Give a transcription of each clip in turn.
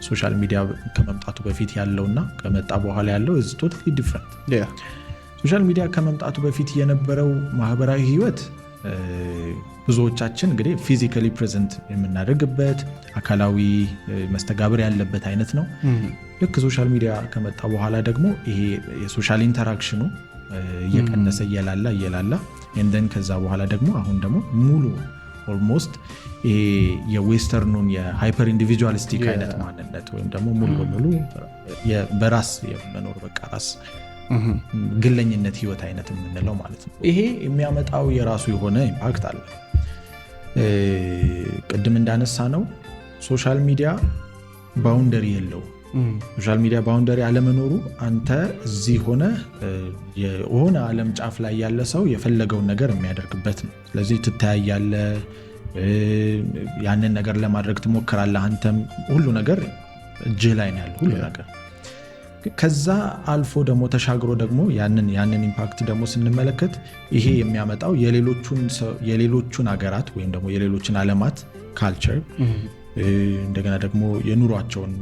ሶሻል ሚዲያ ከመምጣቱ በፊት ያለውና ከመጣ በኋላ ያለው is totally different ሶሻል ሚዲያ ከመምጣቱ በፊት የነበረው ማህበራዊ ህይወት ብዙዎቻችን እንግዲህ ፊዚካሊ ፕሬዘንት የምናደርግበት አካላዊ መስተጋብር ያለበት አይነት ነው ልክ ሶሻል ሚዲያ ከመጣ በኋላ ደግሞ ይሄ የሶሻል ኢንተራክሽኑ እየቀነሰ እየላላ እንደን ከዛ በኋላ ደግሞ አሁን ደግሞ ሙሉ ኦልሞስት ይሄ የዌስተርኑን የሃይፐር ኢንዲቪጁዋሊስቲክ አይነት ማንነት ወይም ደግሞ ሙሉ በሙሉ በራስ የመኖር በቃ ራስ ግለኝነት ህይወት አይነት የምንለው ማለት ነው ይሄ የሚያመጣው የራሱ የሆነ ኢምፓክት አለ ቅድም እንዳነሳ ነው ሶሻል ሚዲያ ባውንደሪ የለው ሶሻል ሚዲያ ባውንደሪ አለመኖሩ አንተ እዚህ ሆነ የሆነ ዓለም ጫፍ ላይ ያለ ሰው የፈለገውን ነገር የሚያደርግበት ነው ስለዚህ ትታያያለ ያንን ነገር ለማድረግ ትሞክራለህ አንተም ሁሉ ነገር እጅህ ላይ ነው ያለው ሁሉ ነገር ከዛ አልፎ ደግሞ ተሻግሮ ደግሞ ያንን ኢምፓክት ደግሞ ስንመለከት ይሄ የሚያመጣው የሌሎቹን ሀገራት ወይም ደግሞ የሌሎችን ዓለማት ካልቸር እንደገና ደግሞ የኑሯቸውን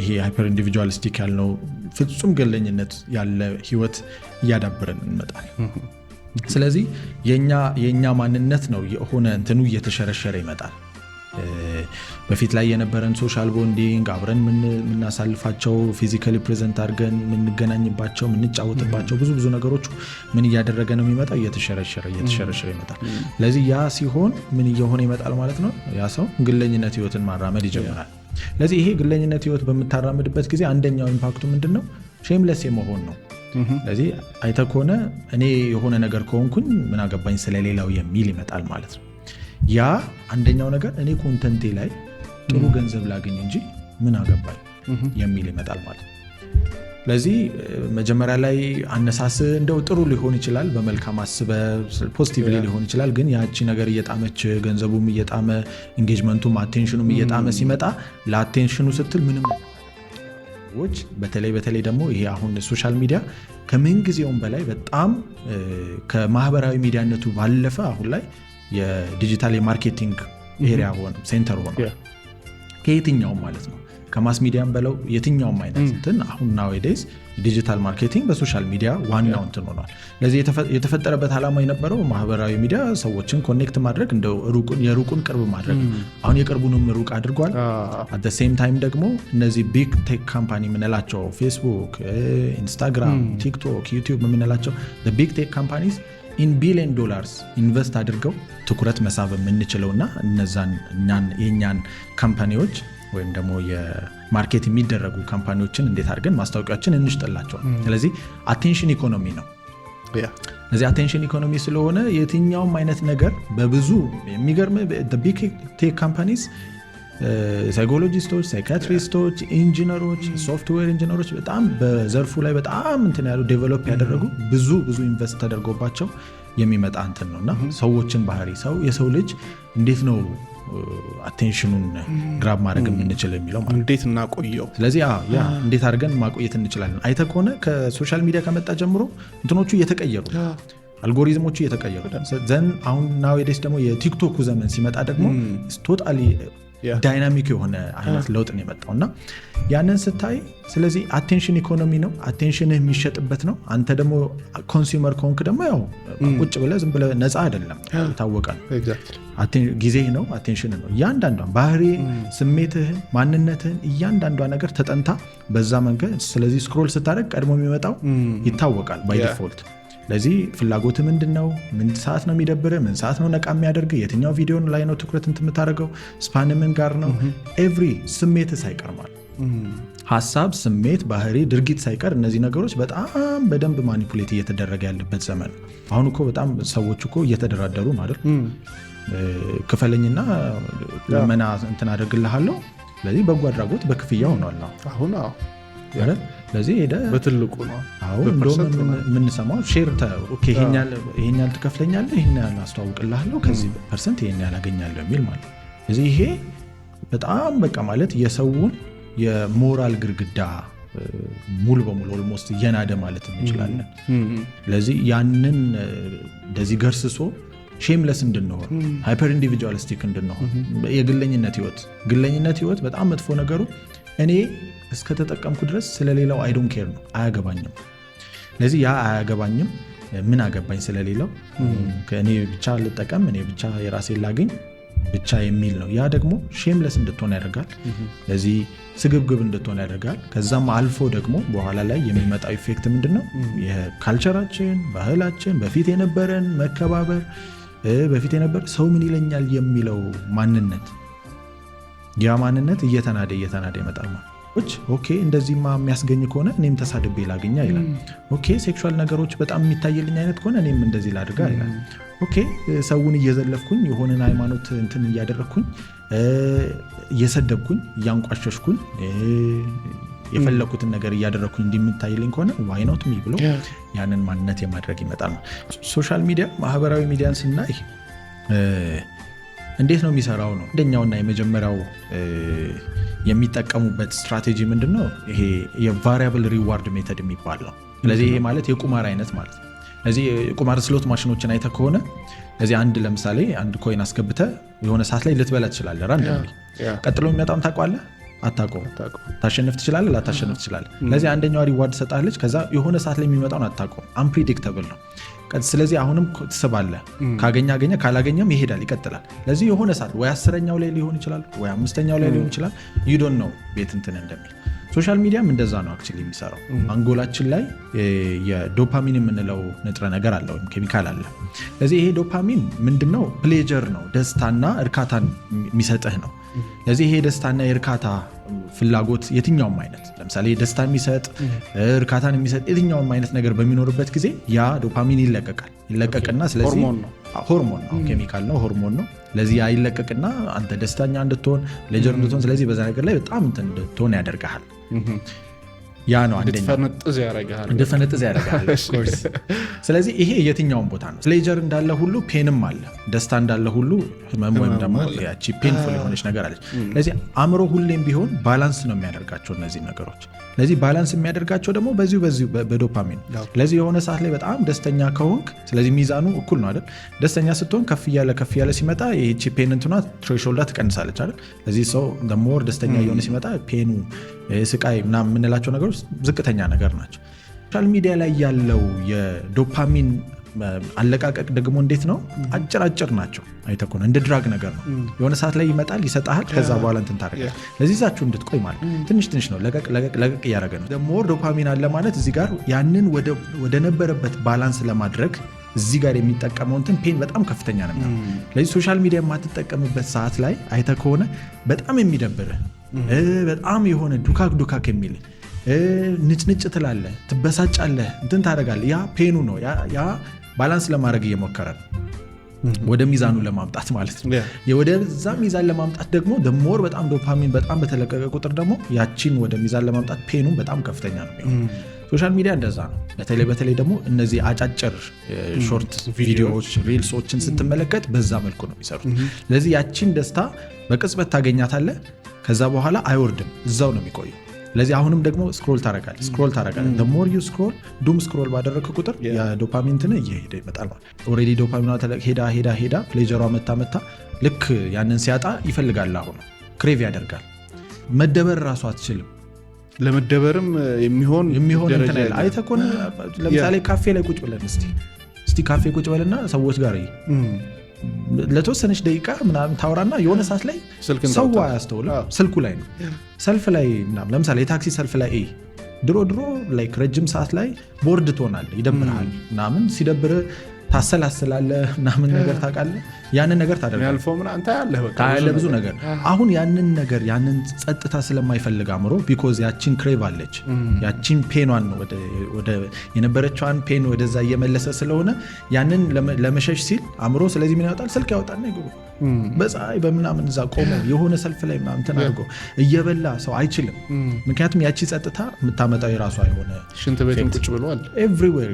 ይሄ ሃይፐር ኢንዲቪጁዋሊስቲክ ያልነው ፍጹም ገለኝነት ያለ ህይወት እያዳበረን እንመጣል ስለዚህ የኛ ማንነት ነው የሆነ እንትኑ እየተሸረሸረ ይመጣል በፊት ላይ የነበረን ሶሻል ቦንዲንግ አብረን ምናሳልፋቸው ፊዚካሊ ፕሬዘንት አድርገን ምንገናኝባቸው ምንጫወትባቸው ብዙ ነገሮች ምን እያደረገ ነው የሚመጣው እየተሸረሸረ ይመጣል ስለዚህ ያ ሲሆን ምን እየሆነ ይመጣል ማለት ነው ያ ሰው ግለኝነት ህይወትን ማራመድ ይጀምራል ስለዚህ ይሄ ግለኝነት ህይወት በምታራምድበት ጊዜ አንደኛው ኢምፓክቱ ምንድነው ሼምለስ የመሆን ነው ስለዚህ አይተኮነ እኔ የሆነ ነገር ከሆንኩኝ ምን አገባኝ ስለሌላው የሚል ይመጣል ማለት ነው ያ አንደኛው ነገር እኔ ኮንተንቴ ላይ ጥሩ ገንዘብ ላገኝ እንጂ ምን አገባኝ የሚል ይመጣል ማለት ነው ስለዚህ መጀመሪያ ላይ አነሳስ እንደው ጥሩ ሊሆን ይችላል በመልካም አስበ ፖዚቲቭሊ ሊሆን ይችላል ግን ያቺ ነገር እየጣመች ገንዘቡም እየጣመ ኢንጌጅመንቱም አቴንሽኑም እየጣመ ሲመጣ ለአቴንሽኑ ስትል ምንም ሰዎች በተለይ ደግሞ ይሄ አሁን ሶሻል ሚዲያ ከምን ጊዜውም በላይ በጣም ከማህበራዊ ሚዲያነቱ ባለፈ አሁን ላይ የዲጂታል የማርኬቲንግ ኤሪያ ሆነ ሴንተር ሆነ ከየትኛውም ማለት ነው ከማስ ሚዲያም በለው የትኛውም አይነት እንትን አሁን nowadays ዲጂታል ማርኬቲንግ በሶሻል ሚዲያ ዋናው እንትን ሆኗል ለዚህ የተፈጠረበት ዓላማ የነበረው ማህበራዊ ሚዲያ ሰዎችን ኮኔክት ማድረግ እንደው የሩቁን ቅርብ ማድረግ አሁን የቅርቡንም ሩቅ አድርጓል at the same time ደግሞ እነዚህ ቢግ ቴክ ካምፓኒ ምንላቸው ፌስቡክ ኢንስታግራም ቲክቶክ ዩቲዩብ ምንላቸው the big tech companies in billion dollars ኢንቨስት አድርገው ትኩረት መሳብ የምንችለውና እነዛን የኛን ካምፓኒዎች ወይም ደግሞ የማርኬት የሚደረጉ ካምፓኒዎችን እንዴት አድርገን ማስታወቂያችን እንሽጥላቸው ስለዚህ አቴንሽን ኢኮኖሚ ነው ስለዚህ አቴንሽን ኢኮኖሚ ስለሆነ የትኛውም አይነት ነገር በብዙ የሚገርም the big tech companies ሳይኮሎጂስቶች ሳይካትሪስቶች ኢንጂነሮች ሶፍትዌር ኢንጂነሮች በጣም በዘርፉ ላይ በጣም እንትን ያሉ ዴቨሎፕ ያደረጉ ብዙ ኢንቨስት ተደርጎባቸው የሚመጣ እንትን ነውና ሰዎችን ባህሪ የሰው ልጅ እንዴት ነው አቴንሽኑን ግራብ ማድረግ የምንችል የሚለው ማለት እንዴት እናቆየው ስለዚህ ያ እንዴት አድርገን ማቆየት እንችላለን አይተኮነ ከሶሻል ሚዲያ ከመጣ ጀምሮ እንትኖቹ እየተቀየሩ አልጎሪዝሞቹ እየተቀየሩ ዘን አሁን nowadays ደግሞ የቲክቶክ ዘመን ሲመጣ ደግሞ ቶታሊ ዳይናሚክ የሆነ አይነት ለውጥ ነው የመጣውና ያንን ስታይ ስለዚህ አቴንሽን ኢኮኖሚ ነው አቴንሽን የሚሸጥበት ነው አንተ ደግሞ ኮንሱመር ኮንክ ደግሞ ያው ቁጭ ብለ ዝም ብለ ነፃ አይደለም ታወቀ ጊዜ ነው አቴንሽን ነው እያንዳንዷን ባህሪ ስሜትህን ማንነትህን እያንዳንዷ ነገር ተጠንታ በዛ መንገድ ስለዚህ ስክሮል ስታደርግ ቀድሞ የሚመጣው ይታወቃል ባይ ዲፎልት ለዚህ ፍላጎት ምንድነው ምን ሰዓት ነው የሚደብረ ምን ሰዓት ነው ነቃ የሚያደርግ የትኛው ቪዲዮ ላይ ነው ትኩረት የምታደርገው ስፓን ምን ጋር ነው ኤቭሪ ስሜት ሳይቀር ማለት ሐሳብ ስሜት ባህሪ ድርጊት ሳይቀር እነዚህ ነገሮች በጣም በደንብ ማኒፑሌት እየተደረገ ያለበት ዘመን አሁን እኮ በጣም ሰዎች እኮ እየተደራደሩ ነው አይደል ክፈለኝና ለመና እንትን አደርግልሃለሁ ስለዚህ በጎ አድራጎት በክፍያ ሆኗል አሁን አይደል ለዚህ ሄደ በትልቁ ነው አሁን እንደውም የምንሰማው ሼር ኦኬ ይሄኛል ትከፍለኛለህ ይሄኛል አስተዋውቅልሃለሁ ከዚህ ፐርሰንት ይሄኛል አገኛለሁ የሚል ማለት ስለዚህ ይሄ በጣም በቃ ማለት የሰውን የሞራል ግርግዳ ሙሉ በሙሉ ኦልሞስት እየናደ ማለት እንችላለን ስለዚህ ያንን እንደዚህ ገርስሶ ሼምለስ እንድንሆን ሃይፐር ኢንዲቪጁዋሊስቲክ እንድንሆን የግለኝነት ህይወት በጣም መጥፎ ነገሩ እኔ እስከተጠቀምኩ ድረስ ስለሌላው አይ ዶንት ኬር ነው፣ አያገባኝም። ስለዚህ ያ አያገባኝም ምን አገባኝ ስለሌላው ከእኔ ብቻ ልጠቀም እኔ ብቻ የራሴን ላገኝ ብቻ የሚል ነው። ያ ደግሞ ሼምለስ እንድትሆን ያደርጋል። ስለዚህ ስግብግብ እንድትሆን ያደርጋል። ከዛም አልፎ ደግሞ በኋላ ላይ የሚመጣው ኢፌክት ምንድነው? የካልቸራችን ባህላችን በፊት የነበረን መከባበር በፊት የነበረ ሰው ምን ይለኛል የሚለው ማንነት ያ ማንነት እየተናደ ይመጣል ማለት ኦኬ እንደዚህማ የሚያስገኝ ከሆነ እኔም ተሳድቤ ላገኛ ይላል። ኦኬ ሴክሹዋል ነገሮች በጣም የሚታየልኝ አይነት ከሆነ እኔም እንደዚህ ላድርጋ ይላል። ኦኬ ሰውን እየዘለፍኩኝ የሆነን ሃይማኖት እንትን እያደረግኩኝ እየሰደብኩኝ እያንቋሸሽኩኝ የፈለኩትን ነገር እያደረግኩኝ እንደሚታየልኝ ከሆነ ዋይ ኖት ሚ ብሎ ያንን ማንነት የማድረግ ይመጣል። ሶሻል ሚዲያ ማህበራዊ ሚዲያን ስናይ እንዴት ነው የሚሰራው ነው። አንደኛውና የመጀመሪያው የሚጠቀሙበት ስትራቴጂ ምንድነው? ይሄ የቫሪያብል ሪዋርድ ሜተድ የሚባል ነው። ስለዚህ ይሄ ማለት የቁማር አይነት ማለት ነው። ስለዚህ የቁማር ስሎት ማሽኖችን አይተህ ከሆነ ስለዚህ ለምሳሌ አንድ ኮይን አስገብተህ የሆነ ሰዓት ላይ ልትበላ ትችላለህ። ራንደምሊ ቀጥሎ የሚመጣውን ታውቀዋለህ? አታውቀውም። ታሸንፍ ትችላለህ፣ ላታሸንፍ ትችላለህ። ስለዚህ አንደኛዋ ሪዋርድ ሰጣለች፣ ከዛ የሆነ ሰዓት ላይ የሚመጣውን አታውቀውም። አንፕሪዲክተብል ነው። ስለዚህ አሁንም ትስባለህ። ካገኘ ካላገኘም ይሄዳል፣ ይቀጥላል። ስለዚህ የሆነ ሰዓት ወይ 10ኛው ላይ ሊሆን ይችላል ወይ 5ኛው ላይ ሊሆን ይችላል። you don't know ቤት እንትን እንደሚል። ሶሻል ሚዲያም እንደዛ ነው አክቹሊ የሚሰራው። አንጎላችን ላይ የዶፓሚን የምንለው ንጥረ ነገር አለ ወይም ኬሚካል አለ። ስለዚህ ይሄ ዶፓሚን ምንድነው? ፕሌጀር ነው፣ ደስታና እርካታን የሚሰጥህ ነው። ስለዚህ ይሄ ደስታና የእርካታ ፍላጎት የትኛውም አይነት ለምሳሌ ደስታ የሚሰጥ እርካታን የሚሰጥ የትኛውም አይነት ነገር በሚኖርበት ጊዜ ያ ዶፓሚን ይለቀቅና ስለዚህ ሆርሞን ነው፣ ኬሚካል ነው፣ ሆርሞን ነው። ስለዚህ ያ ይለቀቅና አንተ ደስተኛ እንድትሆን ሌጀር እንድትሆን ስለዚህ በዛ ነገር ላይ በጣም እንትን እንድትሆን ያደርጋል። ያ ነው እንድትፈነጥዝ ያደርጋል። ስለዚህ ይሄ የትኛውም ቦታ ነው። ሌጀር እንዳለ ሁሉ ፔንም አለ፣ ደስታ እንዳለ ሁሉ ህመም ወይም ደግሞ ያቺ ፔንፉል የሆነች ነገር አለች። ስለዚህ አእምሮ ሁሌም ቢሆን ባላንስ ነው የሚያደርጋቸው እነዚህ ነገሮች። ስለዚህ ባላንስ የሚያደርጋቸው ደግሞ በዚሁ በዶፓሚን። ስለዚህ የሆነ ሰዓት ላይ በጣም ደስተኛ ከሆንክ ስለዚህ ሚዛኑ እኩል ነው አይደል? ደስተኛ ስትሆን ከፍ እያለ ሲመጣ ይህቺ ፔን እንትኗ ትሬሾልዳ ትቀንሳለች አይደል? ስለዚህ ሰው ሞር ደስተኛ እየሆነ ሲመጣ ፔኑ ስቃይ ምናምን የምንላቸው ነገሮች ዝቅተኛ ነገር ናቸው። ሶሻል ሚዲያ ላይ ያለው የዶፓሚን አለቃቀቅ ደግሞ እንዴት ነው? አጭር ናቸው። አይተህ ከሆነ እንደ ድራግ ነገር ነው። የሆነ ሰዓት ላይ ይመጣል፣ ይሰጣል፣ ከዛ በኋላ እንትን ታደርጋለህ። ለዚህ ይዛችሁ እንድትቆይ ማለት ትንሽ ነው፣ ለቀቅ እያደረገ ነው። ደግሞ ዶፓሚን አለ ማለት እዚህ ጋር ያንን ወደ ነበረበት ባላንስ ለማድረግ እዚህ ጋር የሚጠቀመው እንትን ፔን በጣም ከፍተኛ ነው። ስለዚህ ሶሻል ሚዲያ የማትጠቀምበት ሰዓት ላይ አይተህ ከሆነ በጣም የሚደብርህ በጣም የሆነ ዱካክ የሚል ንጭንጭ ትላለህ፣ ትበሳጫለህ፣ እንትን ታደርጋለህ። ያ ፔኑ ነው። ያ ባላንስ ለማድረግ እየሞከረ ነው፣ ወደ ሚዛኑ ለማምጣት ማለት ነው። ወደዛ ሚዛን ለማምጣት ደግሞ ደሞር በጣም ዶፓሚን በጣም በተለቀቀ ቁጥር ደግሞ ያቺን ወደ ሚዛን ለማምጣት ፔኑ በጣም ከፍተኛ ነው። ሶሻል ሚዲያ እንደዛ ነው። በተለይ ደግሞ እነዚህ አጫጭር ሾርት ቪዲዮዎች ሪልሶችን ስትመለከት በዛ መልኩ ነው የሚሰሩት። ስለዚህ ያቺን ደስታ በቅጽበት ታገኛታለህ፣ ከዛ በኋላ አይወርድም፣ እዛው ነው የሚቆየው። ስለዚህ አሁንም ደግሞ ስክሮል ታረጋለህ። ሞር ዩ ስክሮል ዱም ስክሮል ባደረግክ ቁጥር የዶፓሚን እንትን እየሄደ ይመጣል ማለት ኦልሬዲ ዶፓሚኗ ሄዳ ፕሌጀሯ መታ ልክ ያንን ሲያጣ ይፈልጋል። አሁን ክሬቭ ያደርጋል። መደበር ራሱ አትችልም። ለመደበርም የሚሆን እንትን አይደል? አይተህ ከሆነ ለምሳሌ ካፌ ላይ ቁጭ ብለን እስቲ ካፌ ቁጭ በልና ሰዎች ጋር ለተወሰነች ደቂቃ ምናምን ታወራና የሆነ ሰዓት ላይ ሰው አያስተውልም፣ ስልኩ ላይ ነው። ሰልፍ ላይ ምናምን ለምሳሌ የታክሲ ሰልፍ ላይ ድሮ ላይክ ረጅም ሰዓት ላይ ቦርድ ትሆናለህ፣ ይደብርሃል ምናምን። ሲደብርህ ታሰላስላለህ ምናምን ነገር ታውቃለህ። ያንን ነገር ታደርጋለህ ብዙ ነገር። አሁን ያንን ጸጥታ ስለማይፈልግ አእምሮ ቢኮዝ ያቺን ክሬቭ አለች፣ ያቺን ፔኗን ነው ወደ የነበረችዋን ፔን ወደዛ እየመለሰ ስለሆነ ያንን ለመሸሽ ሲል አእምሮ ስለዚህ ምን ያወጣል? ስልክ ያወጣል ነው በፀሐይ በምናምን እዛ ቆሞ የሆነ ሰልፍ ላይ ምናምን ተናርጎ እየበላ ሰው አይችልም። ምክንያቱም ያቺ ጸጥታ የምታመጣው የራሷ የሆነ ሽንት ቤትም ቁጭ ብሏል ኤቭሪዌር።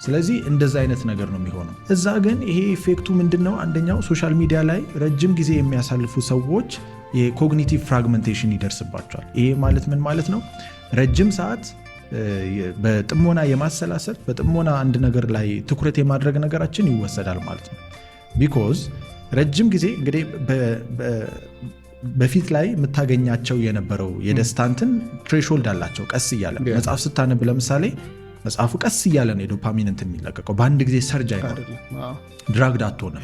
ስለዚህ እንደዛ አይነት ነገር ነው የሚሆነው እዛ። ግን ይሄ ኢፌክቱ ምንድነው? አንደኛው ሶሻል ሚዲያ ላይ ረጅም ጊዜ የሚያሳልፉ ሰዎች የኮግኒቲቭ ፍራግመንቴሽን ይደርስባቸዋል። ይሄ ማለት ምን ማለት ነው? ረጅም ሰዓት በጥሞና የማሰላሰል በጥሞና አንድ ነገር ላይ ትኩረት የማድረግ ነገራችን ይወሰዳል ማለት ነው። ቢኮዝ ረጅም ጊዜ እንግዲህ በፊት ላይ የምታገኛቸው የነበረው የደስታንትን ትሬሾልድ አላቸው ቀስ እያለ መጽሐፍ ስታነብ ለምሳሌ መጽሐፉ ቀስ እያለ ነው የዶፓሚን እንትን የሚለቀቀው በአንድ ጊዜ ሰርጅ አይሆንም ድራግድ አትሆንም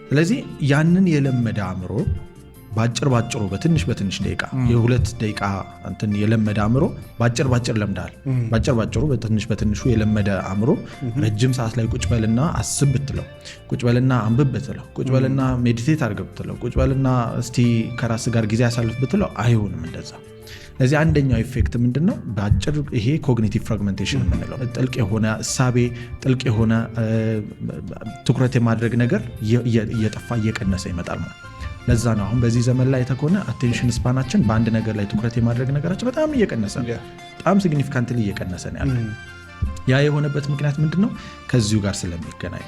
ስለዚህ ያንን የለመደ አእምሮ ባጭሩ በትንሽ ደቂቃ የ2 ደቂቃ እንትን የለመደ አእምሮ ባጭር ለምዳል ባጭሩ በትንሹ የለመደ አእምሮ ረጅም ሰዓት ላይ ቁጭ በልና አስብ ብትለው ቁጭ በልና አንብብ ብትለው ቁጭ በልና ሜዲቴት አድርግ ብትለው ቁጭ በልና እስቲ ከራስ ጋር ጊዜ ያሳልፍ ብትለው አይሆንም እንደዛ ለዚህ አንደኛው ኢፌክት ምንድነው ባጭር ይሄ ኮግኒቲቭ ፍራግመንቴሽን የምንለው ጥልቅ የሆነ እሳቤ ጥልቅ የሆነ ትኩረት የማድረግ ነገር እየጠፋ እየቀነሰ ይመጣል ማለት ለዛ ነው አሁን በዚህ ዘመን ላይ የተኮነ አቴንሽን ስፓናችን በአንድ ነገር ላይ ትኩረት የማድረግ ነገራችን በጣም እየቀነሰ ነው በጣም ሲግኒፊካንትሊ እየቀነሰ ነው ያለው ያ የሆነበት ምክንያት ምንድነው ከዚሁ ጋር ስለሚገናኝ